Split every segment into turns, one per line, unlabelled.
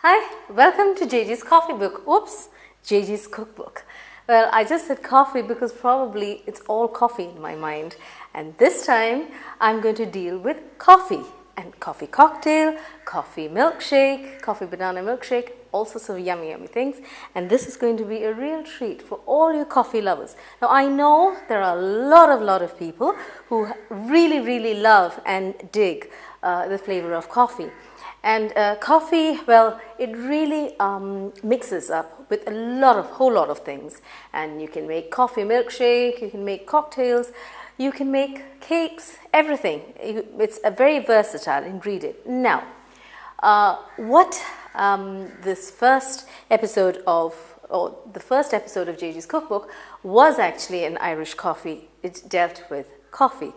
Hi, welcome to Jagee's Coffee Book. Oops, Jagee's Cookbook. Well, I just said coffee because probably it's all coffee in my mind. And this time I'm going to deal with coffee and coffee cocktail, coffee milkshake, coffee banana milkshake, all sorts of yummy things. And this is going to be a real treat for all you coffee lovers. Now I know there are a lot of people who really love and dig the flavor of coffee. And coffee, well, it really mixes up with a whole lot of things. And you can make coffee milkshake, you can make cocktails, you can make cakes, everything. It's a very versatile ingredient. Now, what this first episode of Jagee's Cookbook was actually an Irish coffee. It dealt with coffee.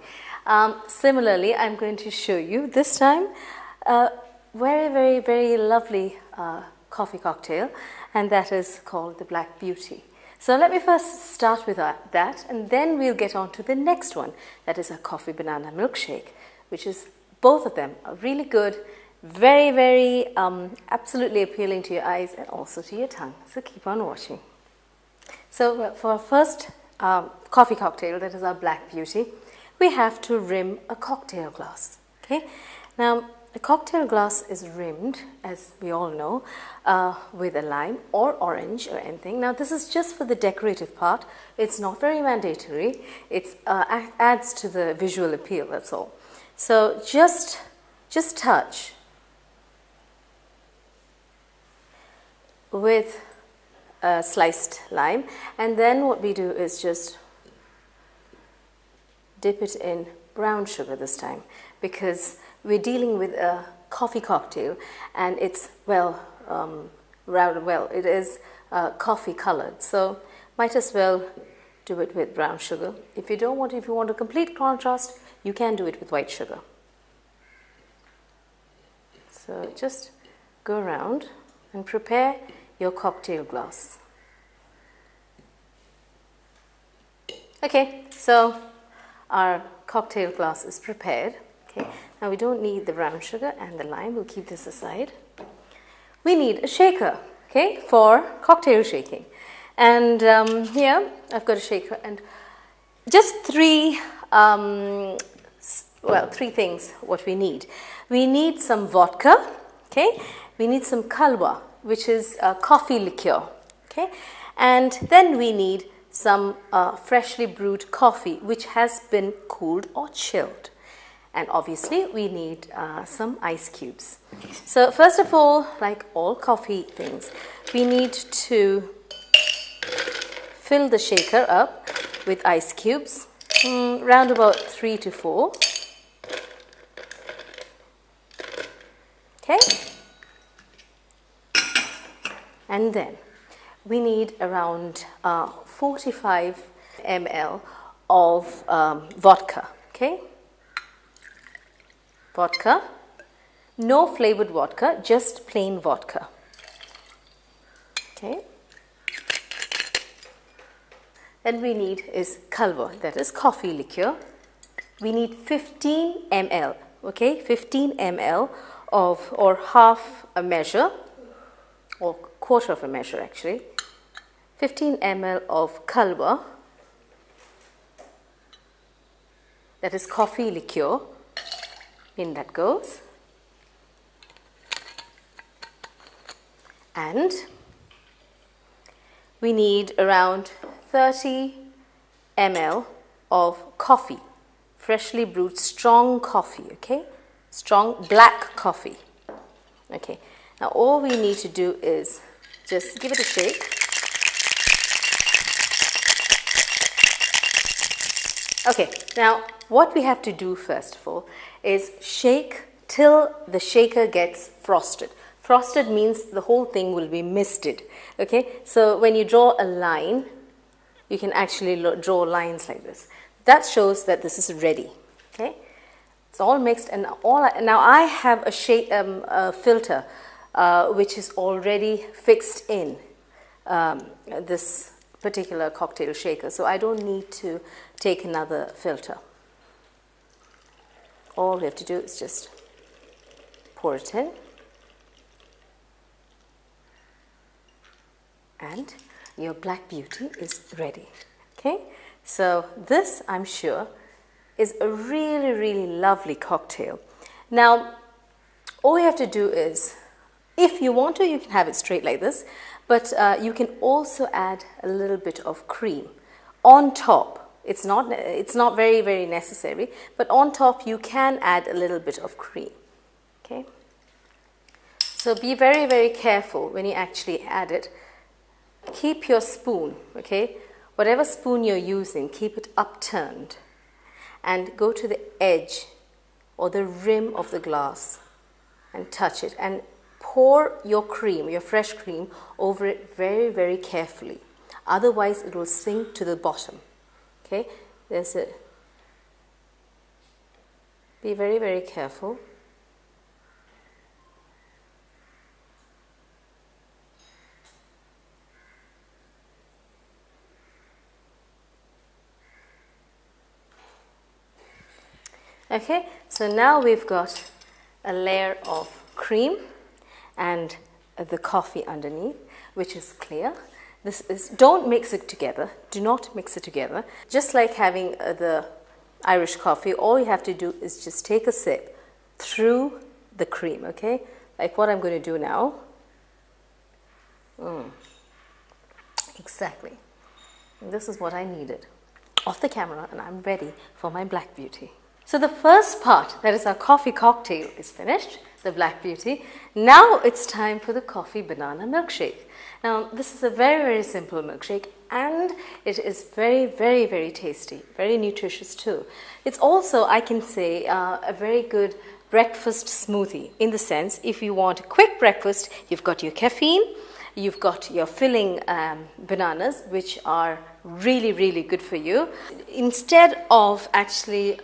Similarly, I'm going to show you this time very lovely coffee cocktail, and that is called the Black Beauty. So let me first start with that, and then we'll get on to the next one, that is a coffee banana milkshake, which is, both of them are really good, very absolutely appealing to your eyes and also to your tongue. So keep on watching. So for our first coffee cocktail, that is our Black Beauty, we have to rim a cocktail glass. Okay, now a cocktail glass is rimmed, as we all know, with a lime or orange or anything. Now this is just for the decorative part. It's not very mandatory. It adds to the visual appeal, that's all. So just touch with a sliced lime, and then what we do is just dip it in brown sugar this time, because we're dealing with a coffee cocktail, and it's it is coffee colored, so might as well do it with brown sugar. If you want a complete contrast, you can do it with white sugar. So just go around and prepare your cocktail glass. Okay, so our cocktail glass is prepared. Okay, now we don't need the brown sugar and the lime. We'll keep this aside. We need a shaker, okay, for cocktail shaking. And here I've got a shaker, and just three things what we need. We need some vodka, okay. We need some kalwa, which is coffee liqueur, okay. And then we need some freshly brewed coffee, which has been cooled or chilled. And obviously we need some ice cubes. So first of all, like all coffee things, we need to fill the shaker up with ice cubes, round about 3 to 4. Okay? And then we need around 45 ml of vodka. Okay? Vodka, no flavored vodka, just plain vodka. Okay. Then we need is kalwa, that is coffee liqueur. We need 15 ml, okay, 15 ml of, or half a measure, or quarter of a measure actually, 15 ml of kalwa, that is coffee liqueur. In that goes. And we need around 30 ml of coffee, freshly brewed strong coffee, okay? Strong black coffee. Okay, now all we need to do is just give it a shake. Okay, now what we have to do first of all is shake till the shaker gets frosted. Frosted means the whole thing will be misted. Okay, so when you draw a line, you can actually draw lines like this. That shows that this is ready. Okay, it's all mixed, and now I have a filter which is already fixed in this particular cocktail shaker, so I don't need to take another filter. All we have to do is just pour it in. And your Black Beauty is ready. Okay, so this, I'm sure, is a really, really lovely cocktail. Now, all you have to do is, if you want to, you can have it straight like this, but you can also add a little bit of cream on top. It's not very, very necessary, but on top you can add a little bit of cream. Okay, so be very, very careful when you actually add it. Keep your spoon, okay, whatever spoon you're using, keep it upturned and go to the edge or the rim of the glass and touch it and pour your cream, your fresh cream, over it very, very carefully. Otherwise, it will sink to the bottom. Okay, there's it. Be very, very careful. Okay, so now we've got a layer of cream and the coffee underneath, which is clear. This is, don't mix it together. Do not mix it together. Just like having the Irish coffee, all you have to do is just take a sip through the cream, okay? Like what I'm going to do now. Exactly. And this is what I needed. Off the camera, and I'm ready for my Black Beauty. So the first part, that is our coffee cocktail, is finished, the Black Beauty. Now it's time for the coffee banana milkshake. Now this is a very, very simple milkshake and it is very, very, very tasty, very nutritious too. It's also, I can say, a very good breakfast smoothie, in the sense, if you want a quick breakfast, you've got your caffeine, you've got your filling bananas, which are really, really good for you. Instead of actually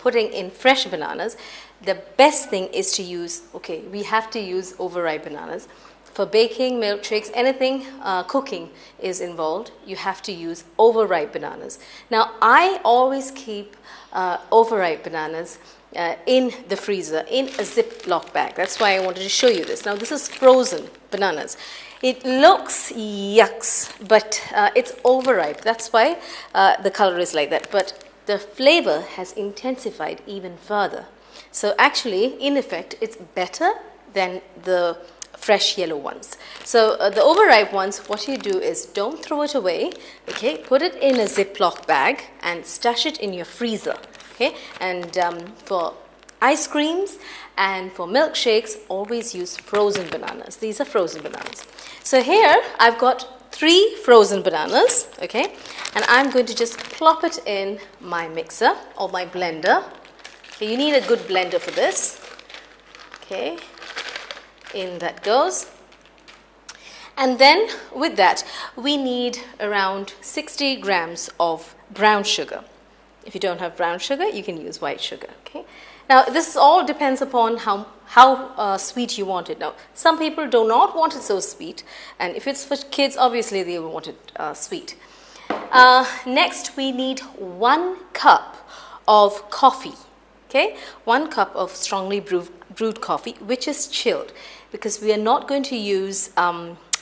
putting in fresh bananas, the best thing is to use, okay, we have to use overripe bananas. For baking, milkshakes, anything cooking is involved, you have to use overripe bananas. Now, I always keep overripe bananas in the freezer in a Ziploc bag. That's why I wanted to show you this. Now, this is frozen bananas. It looks yucks, but it's overripe. That's why the color is like that. But the flavor has intensified even further. So actually, in effect, it's better than the fresh yellow ones. So the overripe ones, what you do is don't throw it away. Okay, put it in a Ziploc bag and stash it in your freezer. Okay, and for ice creams and for milkshakes, always use frozen bananas. These are frozen bananas. So here I've got 3 frozen bananas, okay, and I'm going to just plop it in my mixer or my blender. Okay, you need a good blender for this. Okay, in that goes. And then with that, we need around 60 grams of brown sugar. If you don't have brown sugar, you can use white sugar. Okay. Now, this all depends upon how sweet you want it. Now, some people do not want it so sweet, and if it's for kids, obviously they will want it sweet. Next, we need 1 cup of coffee. Okay, 1 cup of strongly brewed coffee, which is chilled, because we are not going to use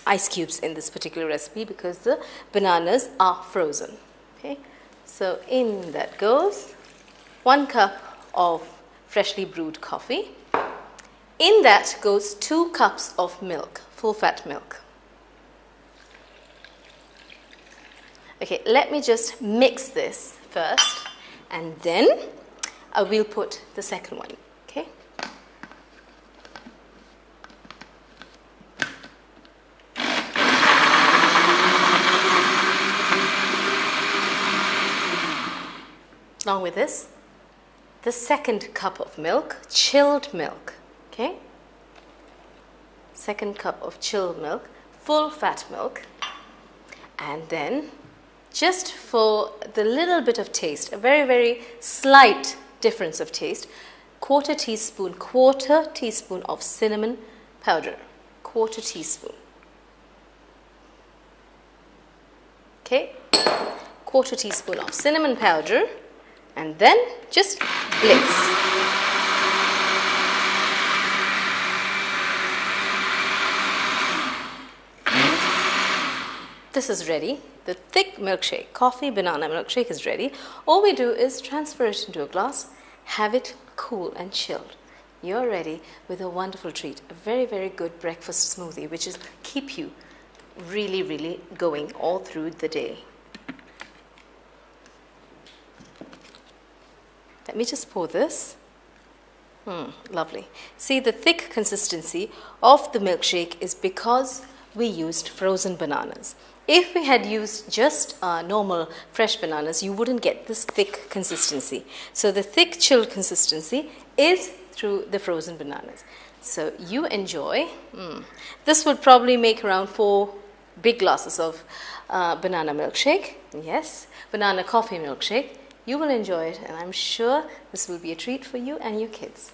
ice cubes in this particular recipe because the bananas are frozen. Okay, so in that goes 1 cup of freshly brewed coffee. In that goes 2 cups of milk, full fat milk. Okay, let me just mix this first, and then I will put the second one. Okay. Along with this, the second cup of milk, chilled milk. Okay. Second cup of chilled milk, full fat milk, and then just for the little bit of taste, a very, very slight difference of taste, quarter teaspoon of cinnamon powder, quarter teaspoon. Okay, quarter teaspoon of cinnamon powder, and then just blitz. this is ready. The thick milkshake, coffee banana milkshake is ready. All we do is transfer it into a glass, have it cool and chilled. You're ready with a wonderful treat, a very, very good breakfast smoothie, which will keep you really, really going all through the day. Let me just pour this. Lovely. See, the thick consistency of the milkshake is because we used frozen bananas. If we had used just normal fresh bananas, you wouldn't get this thick consistency. So the thick chilled consistency is through the frozen bananas. So you enjoy. This would probably make around 4 big glasses of banana milkshake. Yes, banana coffee milkshake. You will enjoy it, and I'm sure this will be a treat for you and your kids.